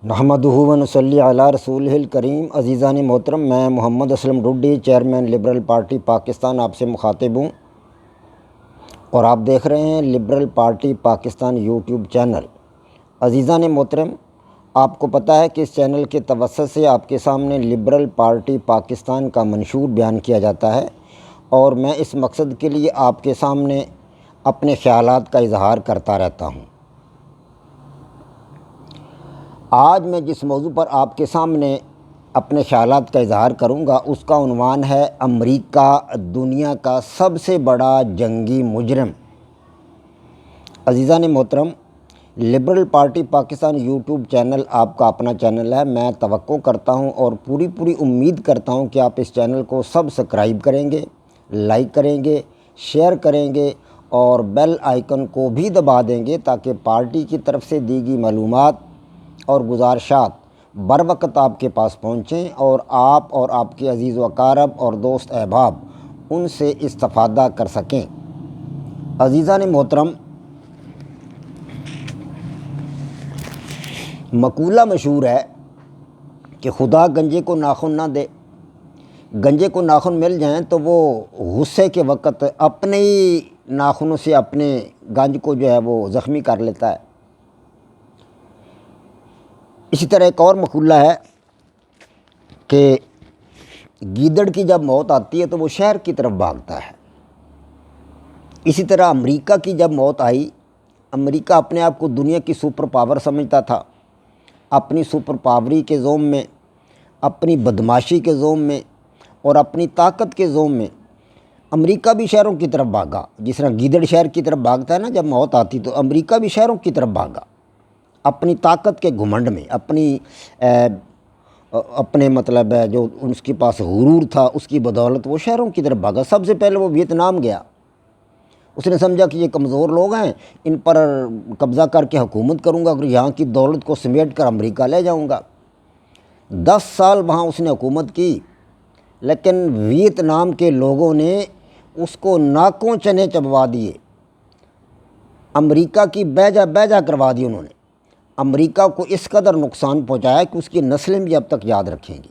نحمدہ و نصلی علی رسولہ الکریم۔ عزیزان محترم، میں Muhammad Aslam Dodi, chairman liberal party Pakistan آپ سے مخاطب ہوں، اور آپ دیکھ رہے ہیں liberal party Pakistan YouTube channel. عزیزان محترم، آپ کو پتہ ہے کہ اس چینل کے توسط سے آپ کے سامنے لبرل پارٹی پاکستان کا منشور بیان کیا جاتا ہے، اور میں اس مقصد کے لیے آپ کے سامنے اپنے خیالات کا اظہار کرتا رہتا ہوں۔ آج میں جس موضوع پر آپ کے سامنے اپنے خیالات کا اظہار کروں گا اس کا عنوان ہے امریکہ دنیا کا سب سے بڑا جنگی مجرم۔ عزیزان محترم، liberal party Pakistan YouTube channel آپ کا اپنا چینل ہے۔ میں توقع کرتا ہوں اور پوری امید کرتا ہوں کہ آپ اس چینل کو سبسکرائب کریں گے، لائک کریں گے، شیئر کریں گے اور بیل آئیکن کو بھی دبا دیں گے تاکہ پارٹی کی طرف سے دی گئی معلومات اور گزارشات بر وقت آپ کے پاس پہنچیں اور آپ کے عزیز و اقارب اور دوست احباب ان سے استفادہ کر سکیں۔ عزیزان محترم، مقولہ مشہور ہے کہ خدا گنجے کو ناخن نہ دے۔ گنجے کو ناخن مل جائیں تو وہ غصے کے وقت اپنے ہی ناخنوں سے اپنے گنج کو جو ہے وہ زخمی کر لیتا ہے۔ اسی طرح ایک اور مقولہ ہے کہ گیدڑ کی جب موت آتی ہے تو وہ شہر کی طرف بھاگتا ہے۔ اسی طرح امریکہ کی جب موت آئی، امریکہ اپنے آپ کو دنیا کی سپر پاور سمجھتا تھا۔ اپنی سپر پاوری کے زوم میں، اپنی بدماشی کے زوم میں اور اپنی طاقت کے زوم میں امریکہ بھی شہروں کی طرف بھاگا۔ جس طرح گیدڑ شہر کی طرف بھاگتا ہے نا جب موت آتی، تو امریکہ بھی شہروں کی طرف بھاگا اپنی طاقت کے گھمنڈ میں، اپنے مطلب ہے جو اس کے پاس غرور تھا اس کی بدولت وہ شہروں کی طرف بھاگا۔ سب سے پہلے وہ ویتنام گیا۔ اس نے سمجھا کہ یہ کمزور لوگ ہیں، ان پر قبضہ کر کے حکومت کروں گا اور یہاں کی دولت کو سمیٹ کر امریکہ لے جاؤں گا۔ 10 سال وہاں اس نے حکومت کی، لیکن ویتنام کے لوگوں نے اس کو ناکوں چنے چبوا دیے، امریکہ کی بیجا کروا دی۔ انہوں نے امریکہ کو اس قدر نقصان پہنچایا کہ اس کی نسلیں بھی اب تک یاد رکھیں گی۔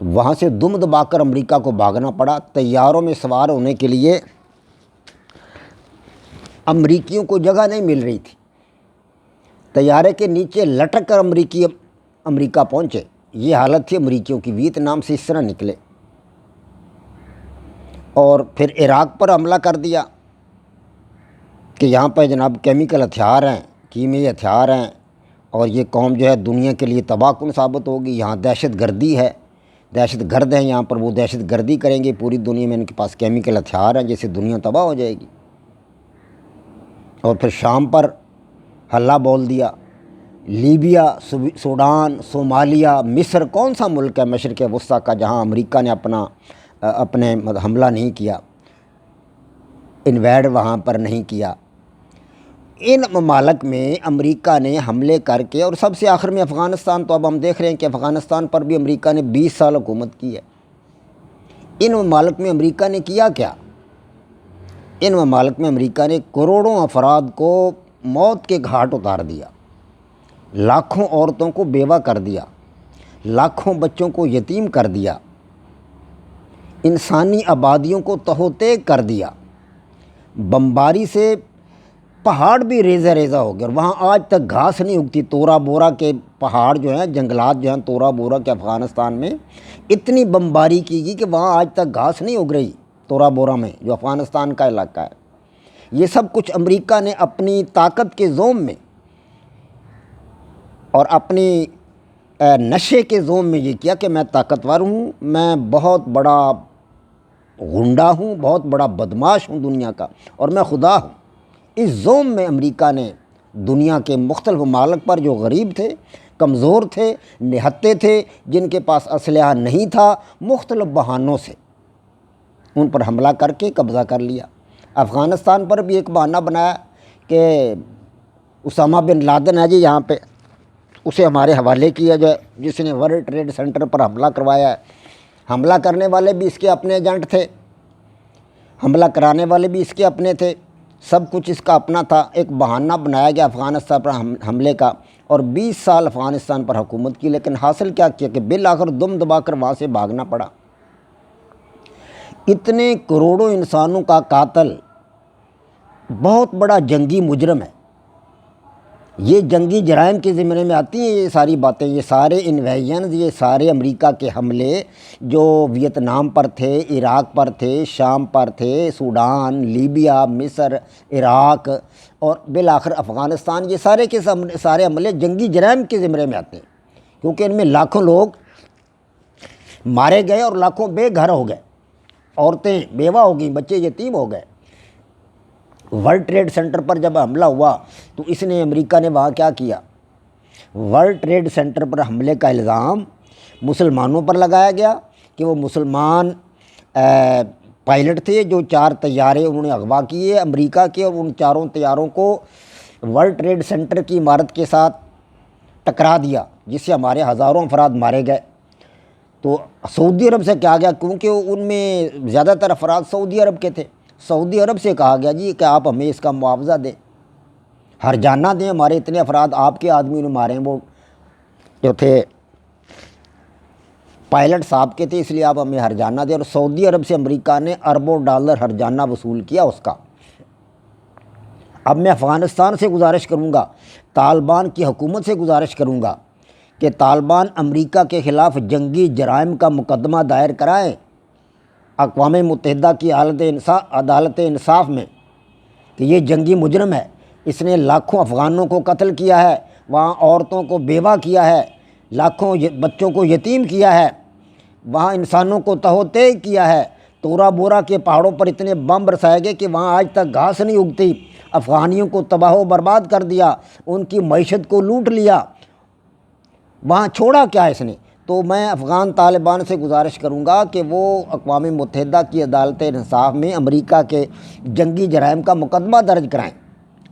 وہاں سے دم دبا کر امریکہ کو بھاگنا پڑا۔ طیاروں میں سوار ہونے کے لیے امریکیوں کو جگہ نہیں مل رہی تھی، طیارے کے نیچے لٹک کر امریکہ پہنچے۔ یہ حالت تھی امریکیوں کی۔ ویتنام سے اس طرح نکلے اور پھر عراق پر حملہ کر دیا کہ یہاں پہ جناب کیمیکل ہتھیار ہیں، کیمیائی ہتھیار ہیں، اور یہ قوم جو ہے دنیا کے لیے تباہ کن ثابت ہوگی۔ یہاں دہشت گردی ہے، دہشت گرد ہیں یہاں پر، وہ دہشت گردی کریں گے پوری دنیا میں، ان کے پاس کیمیکل ہتھیار ہیں جس سے دنیا تباہ ہو جائے گی۔ اور پھر شام پر حلہ بول دیا۔ لیبیا، سوڈان، صومالیہ، مصر کون سا ملک ہے مشرق وسطیٰ کا جہاں امریکہ نے اپنے حملہ نہیں کیا، انویڈ وہاں پر نہیں کیا۔ ان ممالک میں امریکہ نے حملے کر کے، اور سب سے آخر میں افغانستان، تو اب ہم دیکھ رہے ہیں کہ افغانستان پر بھی امریکہ نے 20 سال حکومت کی ہے۔ ان ممالک میں امریکہ نے کیا کیا؟ ان ممالک میں امریکہ نے کروڑوں افراد کو موت کے گھاٹ اتار دیا، لاکھوں عورتوں کو بیوہ کر دیا، لاکھوں بچوں کو یتیم کر دیا، انسانی آبادیوں کو تہو تیگ کر دیا۔ بمباری سے پہاڑ بھی ریزہ ہو گیا، اور وہاں آج تک گھاس نہیں اگتی۔ تورا بورا کے پہاڑ جو ہیں، جنگلات جو ہیں تورا بورا کے افغانستان میں اتنی بمباری کی گئی کہ وہاں آج تک گھاس نہیں اگ رہی۔ تورا بورا میں جو افغانستان کا علاقہ ہے، یہ سب کچھ امریکہ نے اپنی طاقت کے زوم میں اور اپنی نشے کے زوم میں یہ کیا کہ میں طاقتور ہوں، میں بہت بڑا غنڈہ ہوں، بہت بڑا بدماش ہوں دنیا کا، اور میں خدا ہوں۔ اس زوم میں امریکہ نے دنیا کے مختلف ممالک پر جو غریب تھے، کمزور تھے، نہتے تھے، جن کے پاس اسلحہ نہیں تھا، مختلف بہانوں سے ان پر حملہ کر کے قبضہ کر لیا۔ افغانستان پر بھی ایک بہانہ بنایا کہ اسامہ بن لادن ہے جی یہاں پہ، اسے ہمارے حوالے کیا جائے، جس نے ورلڈ ٹریڈ سینٹر پر حملہ کروایا ہے۔ حملہ کرنے والے بھی اس کے اپنے ایجنٹ تھے، حملہ کرانے والے بھی اس کے اپنے تھے، سب کچھ اس کا اپنا تھا۔ ایک بہانہ بنایا گیا افغانستان پر حملے کا، اور 20 سال افغانستان پر حکومت کی، لیکن حاصل کیا کیا کہ بالآخر دم دبا کر وہاں سے بھاگنا پڑا۔ اتنے کروڑوں انسانوں کا قاتل، بہت بڑا جنگی مجرم ہے۔ یہ جنگی جرائم کے ضمن میں آتی ہیں یہ ساری باتیں، یہ سارے انویژنز، یہ سارے امریکہ کے حملے جو ویتنام پر تھے، عراق پر تھے، شام پر تھے، سوڈان، لیبیا، مصر، عراق اور بالآخر افغانستان، یہ سارے کے سارے حملے جنگی جرائم کے ضمن میں آتے ہیں، کیونکہ ان میں لاکھوں لوگ مارے گئے اور لاکھوں بے گھر ہو گئے، عورتیں بیوہ ہو گئیں، بچے یتیم ہو گئے۔ ورلڈ ٹریڈ سینٹر پر جب حملہ ہوا تو اس نے امریکہ نے وہاں کیا کیا؟ ورلڈ ٹریڈ سینٹر پر حملے کا الزام مسلمانوں پر لگایا گیا کہ وہ مسلمان پائلٹ تھے جو 4 طیارے انہوں نے اغوا کیے امریکہ کے، اور ان 4 طیاروں کو ورلڈ ٹریڈ سینٹر کی عمارت کے ساتھ ٹکرا دیا، جس سے ہمارے ہزاروں افراد مارے گئے۔ تو سعودی عرب سے کہا گیا، کیونکہ ان میں زیادہ تر افراد سعودی عرب کے تھے، سعودی عرب سے کہا گیا جی کہ آپ ہمیں اس کا معاوضہ دیں، ہرجانہ دیں، ہمارے اتنے افراد آپ کے آدمی نے مارے ہیں، وہ جو تھے پائلٹ صاحب کے تھے، اس لیے آپ ہمیں ہرجانہ دیں۔ اور سعودی عرب سے امریکہ نے اربوں ڈالر ہرجانہ وصول کیا اس کا۔ اب میں افغانستان سے گزارش کروں گا، طالبان کی حکومت سے گزارش کروں گا کہ طالبان امریکہ کے خلاف جنگی جرائم کا مقدمہ دائر کرائیں اقوام متحدہ کی عدالت انصاف میں، کہ یہ جنگی مجرم ہے، اس نے لاکھوں افغانوں کو قتل کیا ہے، وہاں عورتوں کو بیوہ کیا ہے، لاکھوں بچوں کو یتیم کیا ہے، وہاں انسانوں کو تہو تے کیا ہے، تورا بورا کے پہاڑوں پر اتنے بم برسائے گئے کہ وہاں آج تک گھاس نہیں اگتی، افغانیوں کو تباہ و برباد کر دیا، ان کی معیشت کو لوٹ لیا، وہاں چھوڑا کیا اس نے؟ تو میں افغان طالبان سے گزارش کروں گا کہ وہ اقوام متحدہ کی عدالت انصاف میں امریکہ کے جنگی جرائم کا مقدمہ درج کرائیں۔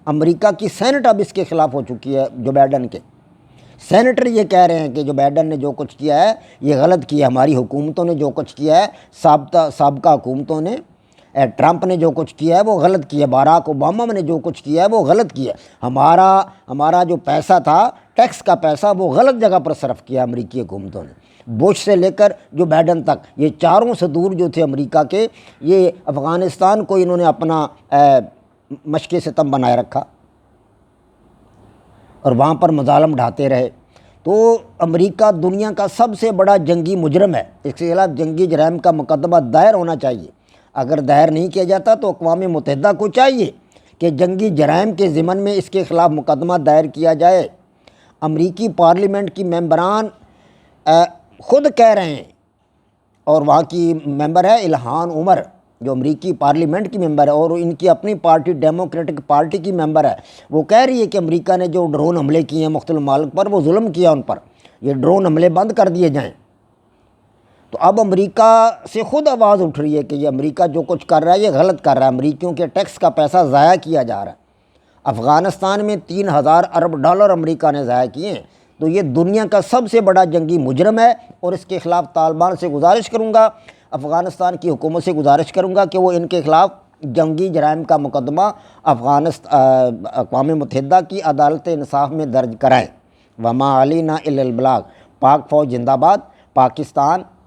امریکہ کی سینٹ اب اس کے خلاف ہو چکی ہے، جو بائیڈن کے سینیٹر یہ کہہ رہے ہیں کہ جو بائیڈن نے جو کچھ کیا ہے یہ غلط کیا، ہماری حکومتوں نے جو کچھ کیا ہے، سابقہ حکومتوں نے، ٹرمپ نے جو کچھ کیا ہے وہ غلط کیا، باراک اوباما نے جو کچھ کیا ہے وہ غلط کیا، ہمارا جو پیسہ تھا، ٹیکس کا پیسہ، وہ غلط جگہ پر صرف کیا امریکی حکومتوں نے، بش سے لے کر جو بائیڈن تک، یہ چاروں صدور جو تھے امریکہ کے، یہ افغانستان کو انہوں نے اپنا مشق ستم بنائے رکھا اور وہاں پر مظالم ڈھاتے رہے۔ تو امریکہ دنیا کا سب سے بڑا جنگی مجرم ہے، اس کے خلاف جنگی جرائم کا مقدمہ دائر ہونا چاہیے۔ اگر دائر نہیں کیا جاتا تو اقوام متحدہ کو چاہیے کہ جنگی جرائم کے ضمن میں اس کے خلاف مقدمہ دائر کیا جائے۔ امریکی پارلیمنٹ کی ممبران خود کہہ رہے ہیں، اور وہاں کی ممبر ہے الہان عمر جو امریکی پارلیمنٹ کی ممبر ہے، اور ان کی اپنی پارٹی ڈیموکریٹک پارٹی کی ممبر ہے، وہ کہہ رہی ہے کہ امریکہ نے جو ڈرون حملے کیے ہیں مختلف ممالک پر، وہ ظلم کیا ان پر، یہ ڈرون حملے بند کر دیے جائیں۔ تو اب امریکہ سے خود آواز اٹھ رہی ہے کہ یہ امریکہ جو کچھ کر رہا ہے یہ غلط کر رہا ہے، امریکیوں کے ٹیکس کا پیسہ ضائع کیا جا رہا ہے۔ افغانستان میں 3000 ارب ڈالر امریکہ نے ضائع کیے ہیں، تو یہ دنیا کا سب سے بڑا جنگی مجرم ہے، اور اس کے خلاف طالبان سے گزارش کروں گا، افغانستان کی حکومت سے گزارش کروں گا کہ وہ ان کے خلاف جنگی جرائم کا مقدمہ اقوام متحدہ کی عدالت انصاف میں درج کرائیں۔ وما علینا الا البلاغ۔ پاک فوج زندہ باد، پاکستان